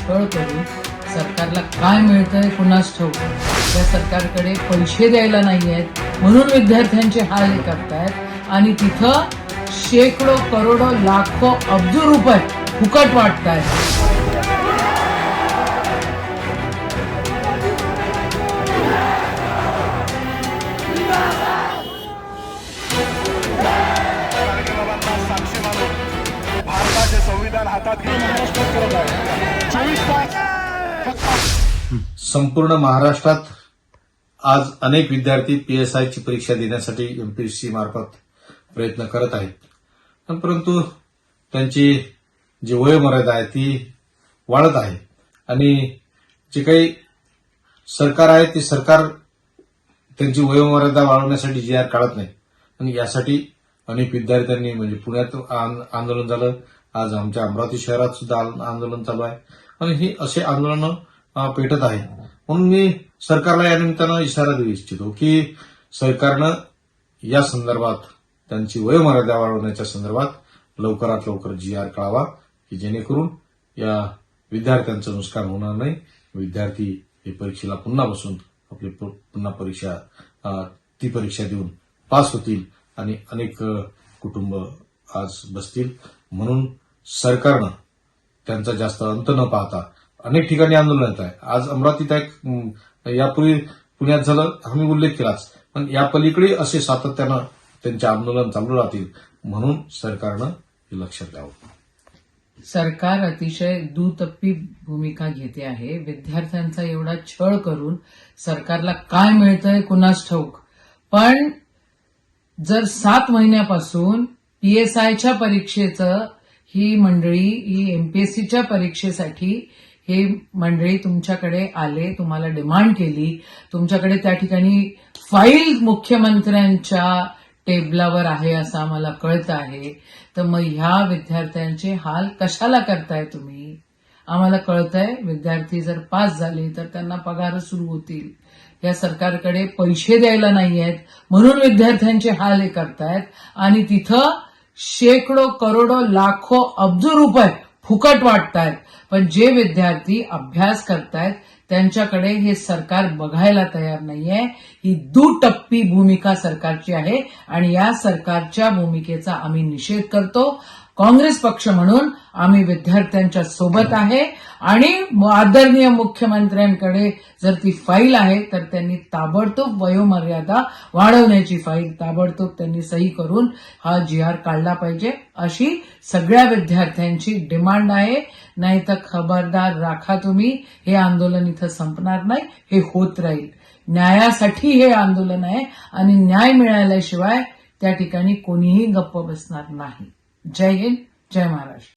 छळ करून सरकारला काय मिळतंय कुणास ठाऊक, या सरकारकडे पैसे द्यायला नाही आहेत म्हणून विद्यार्थ्यांचे हाल हे करतायत आणि तिथं शेकडो करोडो लाखो अब्ज रुपये फुकट वाटतायत. साक्षी मानून भारताचे संविधान हातात घेऊन महाराष्ट्रात करत आहे. 24 तास संपूर्ण महाराष्ट्रात आज अनेक विद्यार्थी पीएसआयची परीक्षा देण्यासाठी एमपीएससी मार्फत प्रयत्न करत आहेत, परंतु त्यांची जी वयोमर्यादा आहे ती वाढत आहे आणि जे काही सरकार आहे ते सरकार त्यांची वयोमर्यादा वाढवण्यासाठी GR काढत नाही आणि यासाठी अनेक विद्यार्थ्यांनी म्हणजे पुण्यात आंदोलन झालं, आज आमच्या अमरावती शहरात सुद्धा आंदोलन चालू आहे आणि हे असे आंदोलन पेटत आहे. म्हणून मी सरकारला या निमित्तानं इशारा देऊ इच्छितो की सरकारनं या संदर्भात त्यांची वयोमर्यादा वाढवण्याच्या संदर्भात लवकरात लवकर GR काढावा की जेणेकरून या विद्यार्थ्यांचं नुकसान होणार नाही. विद्यार्थी हे परीक्षेला पुन्हा बसून आपली पुन्हा ती परीक्षा देऊन पास होतील आणि अनेक कुटुंब आज बसतील. म्हणून सरकारनं त्यांचा जास्त अंत न पाहता अनेक ठिकाणी आंदोलन येत आहे. आज अमरावतीत एक यापूर्वी पुण्यात झालं, आम्ही उल्लेख केलाच, पण या पलीकडे असे सातत्यानं त्यांचे आंदोलन चालू राहतील. म्हणून सरकारनं हे लक्षात द्यावं. सरकार अतिशय दुटप्पी भूमिका घेते आहे. विद्यार्थ्यांचा एवढा छळ करून सरकारला काय मिळतंय कुणास ठाऊक, पण जर 7 महिन्यापासून पीएसआयच्या परीक्षेचं ही मंडळी ही एमपीएससीच्या परीक्षेसाठी हे मंडळी तुमच्याकडे आले, तुम्हाला डिमांड केली, तुमच्याकडे त्या ठिकाणी फाईल मुख्यमंत्र्यांच्या टेबलावर आहे असं आम्हाला कळतं आहे, तर मग ह्या विद्यार्थ्यांचे हाल कशाला करताय तुम्ही? आम्हाला कळतंय विद्यार्थी जर पास झाले तर त्यांना पगार सुरू होतील. या सरकारकडे पैसे द्यायला नाही आहेत म्हणून विद्यार्थ्यांचे हाल हे करतायत आणि तिथं शेकडो करोडो लाखो अब्ज रुपये फुकट वाटतायत. पण जे विद्यार्थी अभ्यास करतायत त्यांच्याकडे हे सरकार बघायला तयार नाहीये. ही दुटप्पी भूमिका सरकारची आहे आणि या सरकारच्या भूमिकेचा आम्ही निषेध करतो. काँग्रेस पक्ष म्हणून आम्ही विद्यार्थ्यांच्या सोबत आहे आणि आदरणीय मुख्यमंत्र्यांकडे जर ती फाईल आहे तर त्यांनी ताबडतोब वयोमर्यादा वाढवण्याची फाईल ताबडतोब त्यांनी सही करून हा GR काढला पाहिजे अशी सगळ्या विद्यार्थ्यांची डिमांड आहे. नाही तर खबरदार राखा तुम्ही, हे आंदोलन इथं संपणार नाही, हे होत राहील. न्यायासाठी हे आंदोलन आहे आणि न्याय मिळाल्याशिवाय त्या ठिकाणी कोणीही गप्प बसणार नाही. जय हिंद, जय महाराष्ट्र.